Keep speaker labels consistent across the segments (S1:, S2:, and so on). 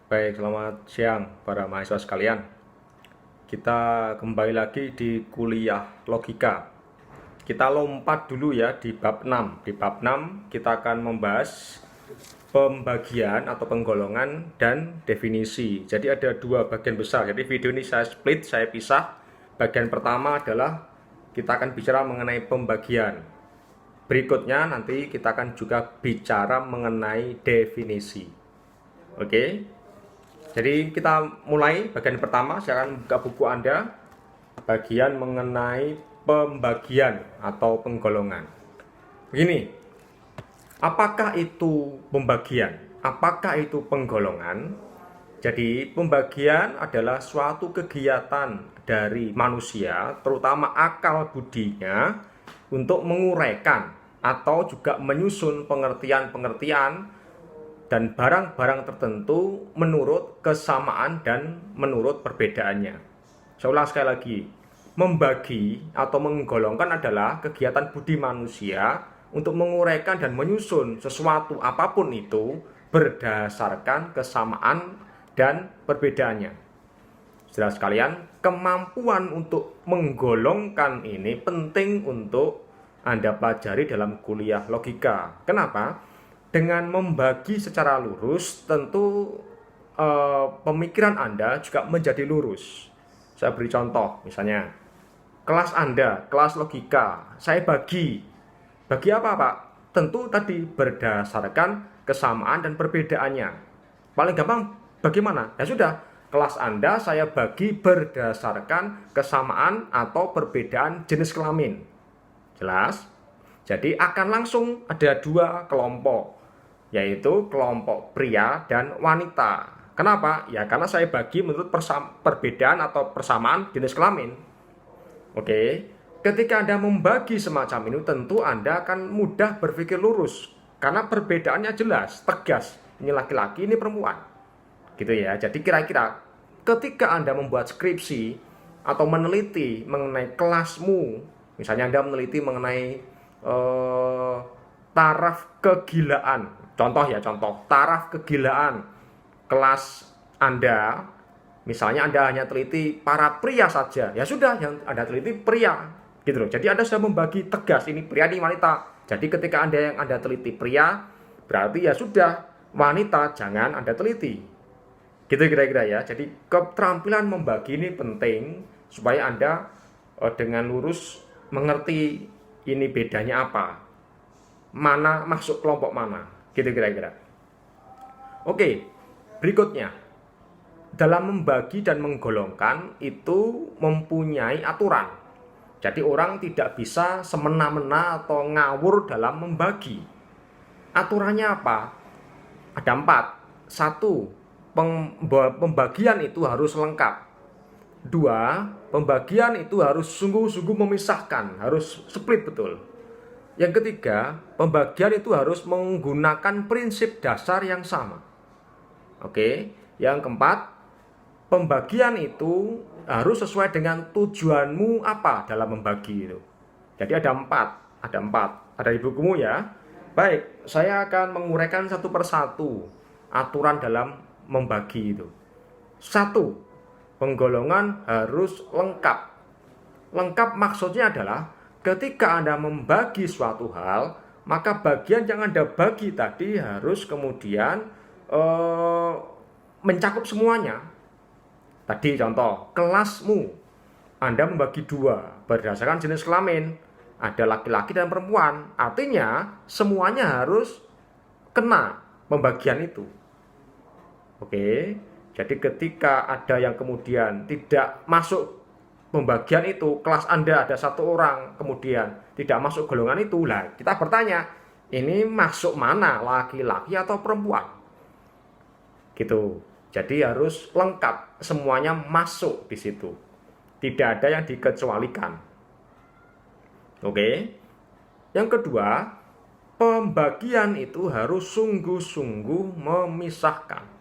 S1: Baik, selamat siang para mahasiswa sekalian. Kita kembali lagi di kuliah logika. Kita lompat dulu ya di bab 6. Di bab 6 kita akan membahas pembagian atau penggolongan dan definisi. Jadi ada dua bagian besar. Jadi video ini saya split, saya pisah. Bagian pertama adalah kita akan bicara mengenai pembagian. Berikutnya nanti kita akan juga bicara mengenai definisi. Oke. Jadi kita mulai bagian pertama. Saya akan buka buku Anda. Bagian mengenai pembagian atau penggolongan. Begini, apakah itu pembagian? Apakah itu penggolongan? Jadi pembagian adalah suatu kegiatan dari manusia, terutama akal budinya, untuk menguraikan atau juga menyusun pengertian-pengertian dan barang-barang tertentu menurut kesamaan dan menurut perbedaannya. Saya ulang sekali lagi, membagi atau menggolongkan adalah kegiatan budi manusia untuk menguraikan dan menyusun sesuatu apapun itu berdasarkan kesamaan dan perbedaannya. Saudara sekalian, kemampuan untuk menggolongkan ini penting untuk Anda pelajari dalam kuliah logika. Kenapa? Dengan membagi secara lurus, tentu pemikiran Anda juga menjadi lurus. Saya beri contoh, misalnya kelas Anda, kelas logika, saya bagi. Bagi apa, Pak? Tentu tadi berdasarkan kesamaan dan perbedaannya. Paling gampang bagaimana? Ya sudah, kelas Anda saya bagi berdasarkan kesamaan atau perbedaan jenis kelamin. Jelas? Jadi akan langsung ada dua kelompok, yaitu kelompok pria dan wanita. Kenapa? Ya karena saya bagi menurut perbedaan atau persamaan jenis kelamin. Oke, ketika Anda membagi semacam ini, tentu Anda akan mudah berpikir lurus, karena perbedaannya jelas, tegas. Ini laki-laki, ini perempuan. Gitu ya. Jadi kira-kira ketika Anda membuat skripsi atau meneliti mengenai kelasmu, misalnya Anda meneliti mengenai taraf kegilaan. Contoh, taraf kegilaan kelas Anda. Misalnya Anda hanya teliti para pria saja. Ya sudah, yang Anda teliti pria. Gitu loh. Jadi Anda sudah membagi tegas, ini pria, ini wanita. Jadi ketika yang Anda teliti pria, berarti ya sudah, wanita jangan Anda teliti. Gitu kira-kira ya. Jadi keterampilan membagi ini penting supaya Anda dengan lurus mengerti ini bedanya apa, mana masuk kelompok mana, gitu kira-kira. Oke, berikutnya, dalam membagi dan menggolongkan itu mempunyai aturan. Jadi orang tidak bisa semena-mena atau ngawur dalam membagi. Aturannya apa? Ada 4. 1. Pembagian itu harus lengkap. 2. Pembagian itu harus sungguh-sungguh memisahkan, harus split betul. Yang ketiga, pembagian itu harus menggunakan prinsip dasar yang sama. Oke. Yang keempat, pembagian itu harus sesuai dengan tujuanmu apa dalam membagi itu. Jadi ada 4. Ada di bukumu ya. Baik, saya akan menguraikan satu persatu aturan dalam membagi itu. 1. Penggolongan harus lengkap. Lengkap maksudnya adalah ketika Anda membagi suatu hal, maka bagian yang Anda bagi tadi harus kemudian mencakup semuanya. Tadi contoh, kelasmu Anda membagi 2 berdasarkan jenis kelamin. Ada laki-laki dan perempuan. Artinya semuanya harus kena pembagian itu. Oke. Jadi ketika ada yang kemudian tidak masuk pembagian itu, kelas Anda ada 1 orang kemudian tidak masuk golongan itu, lah kita bertanya, ini masuk mana, laki-laki atau perempuan? Gitu. Jadi harus lengkap, semuanya masuk di situ. Tidak ada yang dikecualikan. Oke. Yang kedua, pembagian itu harus sungguh-sungguh memisahkan.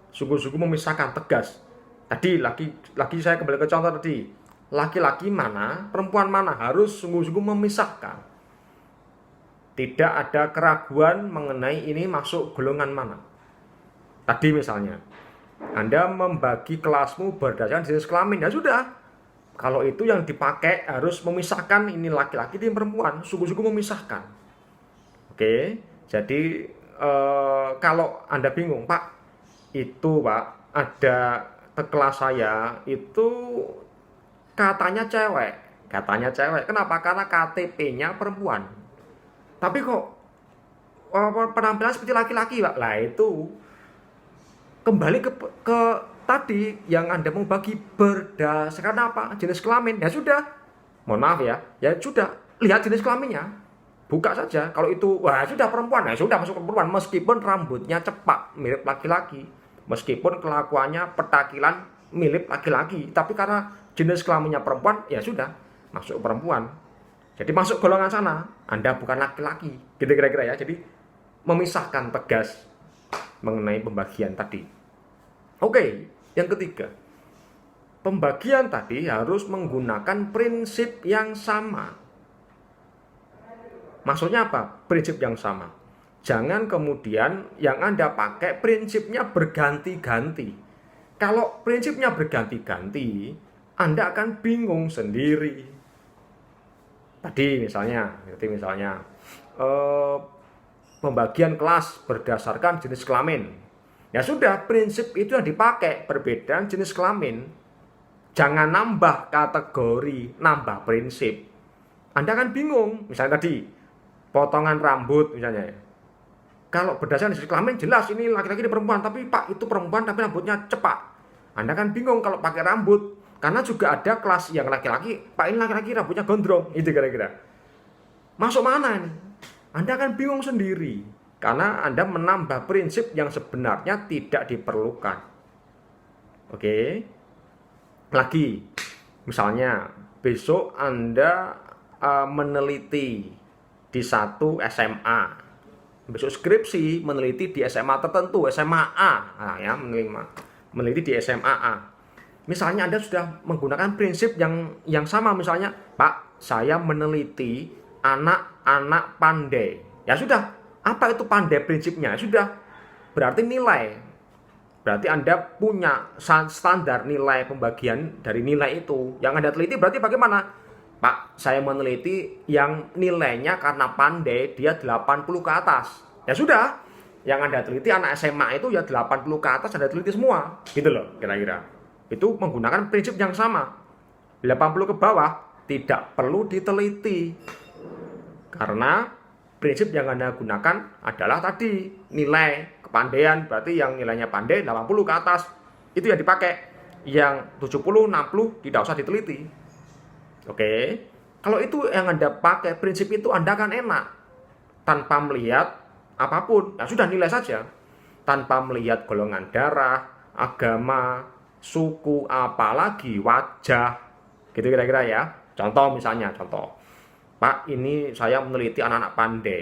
S1: Sungguh-sungguh memisahkan, tegas. Tadi lagi saya kembali ke contoh tadi, laki-laki mana, perempuan mana, harus sungguh-sungguh memisahkan. Tidak ada keraguan mengenai ini masuk golongan mana. Tadi misalnya, Anda membagi kelasmu berdasarkan jenis kelamin. Ya sudah. Kalau itu yang dipakai harus memisahkan ini laki-laki dan perempuan, suku-suku memisahkan. Oke, jadi kalau Anda bingung, Pak, itu Pak ada kelas saya itu katanya cewek. Kenapa? Karena KTP-nya perempuan. Tapi kok penampilan seperti laki-laki, Pak? Lah itu kembali ke tadi yang Anda mau bagi berdasarkan apa? Jenis kelamin. Ya sudah. Mohon maaf ya. Ya sudah, lihat jenis kelaminnya. Buka saja. Kalau itu wah sudah perempuan, ya sudah masuk ke perempuan meskipun rambutnya cepak mirip laki-laki. Meskipun kelakuannya petakilan mirip laki-laki, tapi karena jenis kelaminnya perempuan, ya sudah masuk ke perempuan. Jadi masuk golongan sana. Anda bukan laki-laki. Gitu kira-kira ya. Jadi memisahkan tegas mengenai pembagian tadi. Oke, yang ketiga. Pembagian tadi harus menggunakan prinsip yang sama. Maksudnya apa? Prinsip yang sama. Jangan kemudian yang Anda pakai prinsipnya berganti-ganti. Kalau prinsipnya berganti-ganti, Anda akan bingung sendiri. Tadi misalnya pembagian kelas berdasarkan jenis kelamin. Ya sudah, prinsip itu yang dipakai, perbedaan jenis kelamin. Jangan nambah kategori, nambah prinsip. Anda akan bingung. Misalnya tadi, potongan rambut misalnya ya. Kalau berdasarkan jenis kelamin jelas ini laki-laki ini perempuan, tapi Pak itu perempuan tapi rambutnya cepak. Anda kan bingung kalau pakai rambut, karena juga ada kelas yang laki-laki, Pak ini laki-laki rambutnya gondrong, itu kira-kira. Masuk mana ini? Anda akan bingung sendiri, karena Anda menambah prinsip yang sebenarnya tidak diperlukan. Oke. Lagi, misalnya besok Anda meneliti di satu SMA, besok skripsi meneliti di SMA tertentu, SMA A, nah, ya, meneliti di SMA A. Misalnya Anda sudah menggunakan prinsip yang sama, misalnya Pak, saya meneliti anak-anak pandai. Ya sudah, apa itu pandai prinsipnya? Sudah, berarti nilai. Berarti Anda punya standar nilai pembagian dari nilai itu. Yang Anda teliti berarti bagaimana? Pak, saya meneliti yang nilainya karena pandai dia 80 ke atas. Ya sudah, yang Anda teliti anak SMA itu ya 80 ke atas Anda teliti semua. Gitu loh, kira-kira. Itu menggunakan prinsip yang sama. 80 ke bawah tidak perlu diteliti. Karena prinsip yang Anda gunakan adalah tadi nilai kepandaian, berarti yang nilainya pandai 80 ke atas itu yang dipakai. Yang 70, 60 tidak usah diteliti. Oke, kalau itu yang Anda pakai, prinsip itu Anda akan enak. Tanpa melihat apapun, ya sudah nilai saja. Tanpa melihat golongan darah, agama, suku, apalagi wajah. Gitu kira-kira ya. Contoh misalnya, Pak ini saya meneliti anak-anak pandai.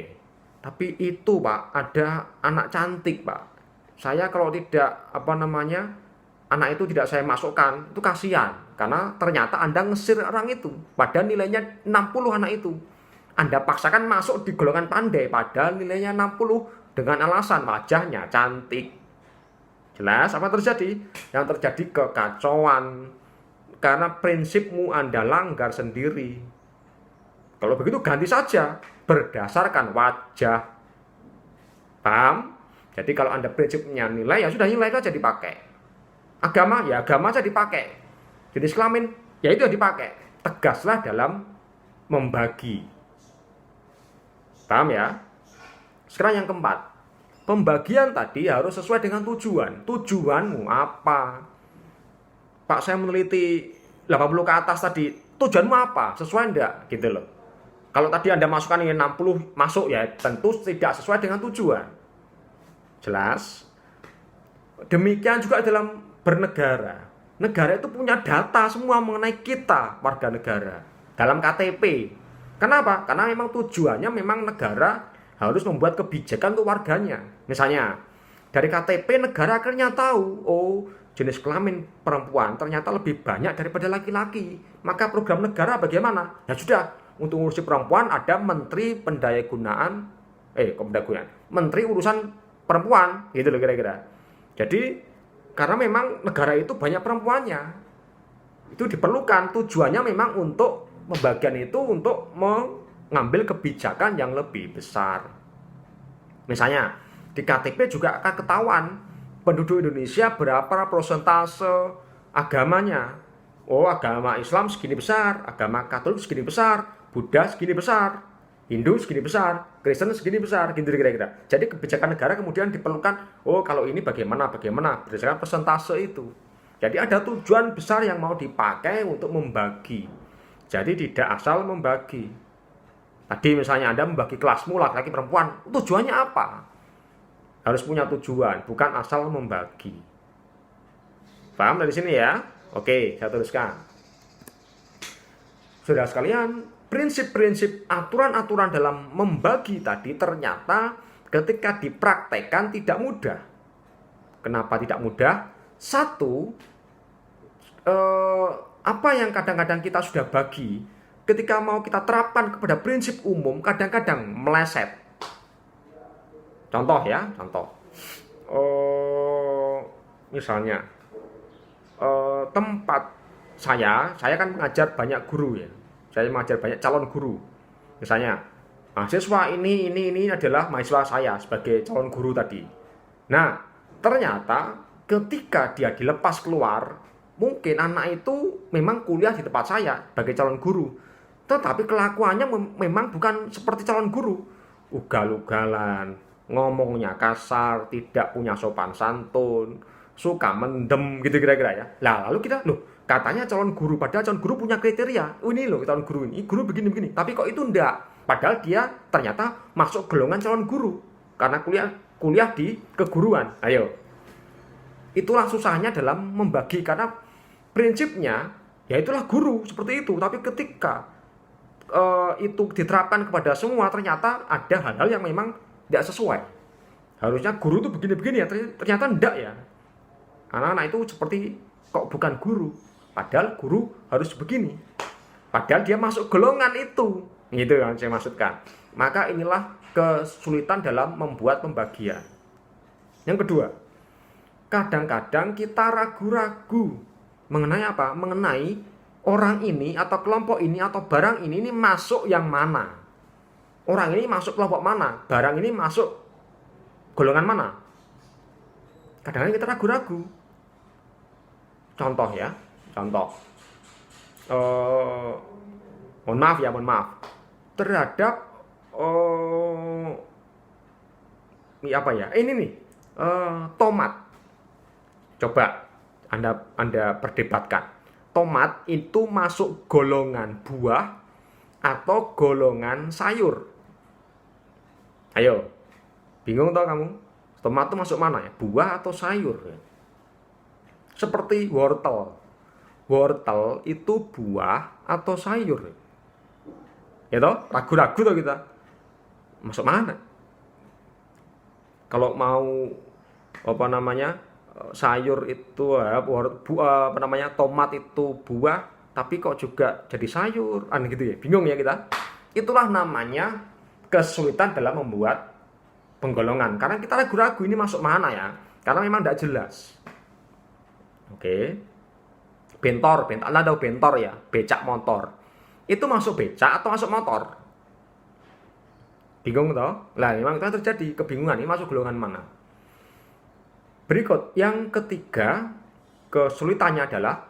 S1: Tapi itu Pak, ada anak cantik Pak. Saya kalau tidak, anak itu tidak saya masukkan, itu kasihan. Karena ternyata Anda ngesir orang itu. Padahal nilainya 60 anak itu. Anda paksakan masuk di golongan pandai. Padahal nilainya 60 dengan alasan wajahnya cantik. Jelas apa terjadi? Yang terjadi kekacauan. Karena prinsipmu Anda langgar sendiri. Kalau begitu ganti saja. Berdasarkan wajah. Paham? Jadi kalau Anda prinsipnya nilai, ya sudah nilai saja dipakai. Agama, ya agama saja dipakai. Jenis kelamin, ya itu yang dipakai. Tegaslah dalam membagi. Paham ya? Sekarang yang keempat. Pembagian tadi harus sesuai dengan tujuan. Tujuanmu apa? Pak, saya meneliti 80 ke atas tadi. Tujuanmu apa? Sesuai enggak? Gitu loh. Kalau tadi Anda masukkan ini 60 masuk, ya tentu tidak sesuai dengan tujuan. Jelas? Demikian juga dalam bernegara. Negara itu punya data semua mengenai kita, warga negara, dalam KTP. Kenapa? Karena memang tujuannya memang negara harus membuat kebijakan untuk warganya. Misalnya, dari KTP negara akhirnya tahu, oh jenis kelamin perempuan ternyata lebih banyak daripada laki-laki. Maka program negara bagaimana? Ya sudah, untuk ngurusi perempuan ada Menteri Menteri Urusan Perempuan, gitu loh kira-kira. Jadi Karena memang negara itu banyak perempuannya. Itu diperlukan, tujuannya memang untuk pembagian itu untuk mengambil kebijakan yang lebih besar. Misalnya di KTP juga akan ketahuan penduduk Indonesia berapa persentase agamanya. Oh, agama Islam segini besar, agama Katolik segini besar, Buddha segini besar, Hindu segini besar, Kristen segini besar, gitu kira-kira. Jadi kebijakan negara kemudian diperlukan, oh kalau ini bagaimana berdasarkan persentase itu. Jadi ada tujuan besar yang mau dipakai untuk membagi. Jadi tidak asal membagi. Tadi misalnya Anda membagi kelasmu laki-laki perempuan, tujuannya apa? Harus punya tujuan, bukan asal membagi. Paham dari sini ya? Oke, saya teruskan. Saudara sekalian, prinsip-prinsip aturan-aturan dalam membagi tadi ternyata ketika dipraktekkan tidak mudah. Kenapa tidak mudah? Satu, apa yang kadang-kadang kita sudah bagi, ketika mau kita terapkan kepada prinsip umum, kadang-kadang meleset. Contoh ya, misalnya tempat saya kan mengajar banyak guru ya. Saya mengajar banyak calon guru. Misalnya, mahasiswa ini adalah mahasiswa saya sebagai calon guru tadi. Nah, ternyata ketika dia dilepas keluar, mungkin anak itu memang kuliah di tempat saya sebagai calon guru. Tetapi kelakuannya memang bukan seperti calon guru. Ugal-ugalan, ngomongnya kasar, tidak punya sopan santun, suka mendem gitu kira-kira ya. Lah lalu kita, katanya calon guru, padahal calon guru punya kriteria. Oh ini loh calon guru ini, guru begini-begini. Tapi kok itu enggak. Padahal dia ternyata masuk golongan calon guru karena kuliah di keguruan. Ayo. Itulah susahnya dalam membagi karena prinsipnya ya itulah guru seperti itu. Tapi ketika itu diterapkan kepada semua, ternyata ada hal-hal yang memang tidak sesuai. Harusnya guru itu begini-begini ya, ternyata enggak ya. Anak-anak itu seperti kok bukan guru. Padahal guru harus begini. Padahal dia masuk golongan itu. Itu yang saya maksudkan. Maka inilah kesulitan dalam membuat pembagian. Yang kedua, kadang-kadang kita ragu-ragu mengenai apa? Mengenai orang ini atau kelompok ini atau barang ini masuk yang mana? Orang ini masuk kelompok mana? Barang ini masuk golongan mana? Kadang-kadang kita ragu-ragu. Contoh. Mohon maaf. Terhadap ini nih, tomat. Coba Anda perdebatkan. Tomat itu masuk golongan buah atau golongan sayur? Ayo, bingung toh kamu? Tomat itu masuk mana ya? Buah atau sayur? Seperti wortel. Wortel itu buah atau sayur? Ya toh, ragu-ragu toh kita. Masuk mana? Kalau mau sayur itu tomat itu buah, tapi kok juga jadi sayur, gitu ya. Bingung ya kita. Itulah namanya kesulitan dalam membuat penggolongan. Karena kita ragu-ragu ini masuk mana ya? Karena memang tidak jelas. Oke. Bentor. Anda tahu bentor ya? Becak motor. Itu masuk becak atau masuk motor? Bingung toh? Lah memang itu terjadi kebingungan, ini masuk golongan mana? Berikut, yang ketiga, kesulitannya adalah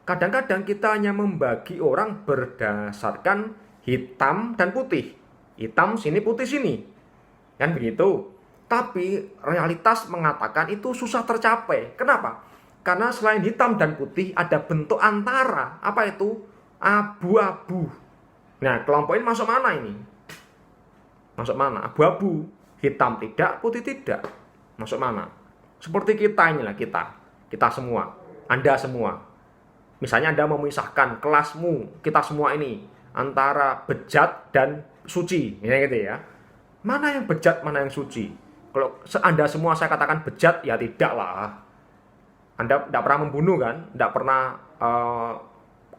S1: kadang-kadang kita hanya membagi orang berdasarkan hitam dan putih. Hitam sini, putih sini. Kan begitu. Tapi realitas mengatakan itu susah tercapai. Kenapa? Karena selain hitam dan putih ada bentuk antara. Apa itu? Abu-abu. Nah, kelompok ini masuk mana ini? Masuk mana? Abu-abu. Hitam tidak, putih tidak. Masuk mana? Seperti kita inilah, kita semua, Anda semua. Misalnya Anda memisahkan kelasmu, kita semua ini, antara bejat dan suci, gitu ya. Mana yang bejat, mana yang suci? Kalau Anda semua saya katakan bejat, ya tidaklah. Anda tidak pernah membunuh kan, tidak pernah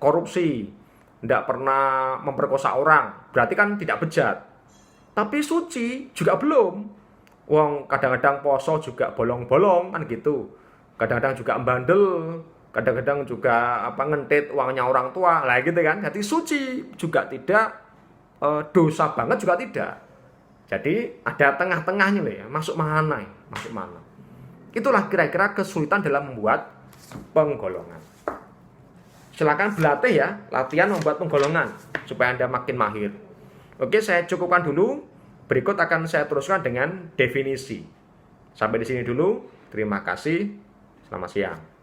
S1: korupsi, tidak pernah memperkosa orang, berarti kan tidak bejat. Tapi suci juga belum. Wong kadang-kadang poso juga bolong-bolong kan gitu. kadang-kadang juga membandel, kadang-kadang juga ngentit uangnya orang tua, lah gitu kan. Jadi suci juga tidak, dosa banget juga tidak. Jadi ada tengah-tengahnya loh ya, masuk mana ya? Masuk mana. Itulah kira-kira kesulitan dalam membuat penggolongan. Silakan berlatih ya, latihan membuat penggolongan supaya Anda makin mahir. Oke, saya cukupkan dulu. Berikut akan saya teruskan dengan definisi. Sampai di sini dulu. Terima kasih. Selamat siang.